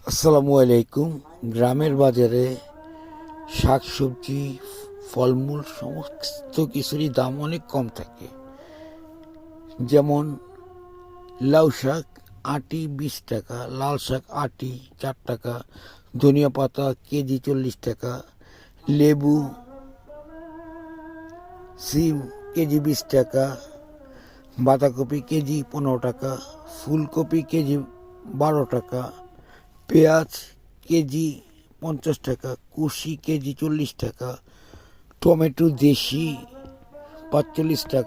আসসালামু আলাইকুম। গ্রামের বাজারে শাকসবজি, ফলমূল সমস্ত কিছুরই দাম অনেক কম থাকে। যেমন লাউ শাক আটি 20 টাকা, লাল শাক আটি 4 টাকা, ধনিয়া পাতা কেজি 40 টাকা, লেবু, সিম কেজি 20 টাকা, বাঁধাকপি কেজি 15 টাকা, ফুলকপি কেজি 12 টাকা, পেঁয়াজ কেজি 50 টাকা, কুশি কেজি 40 টাকা, টমেটো দেশি 45 টাকা।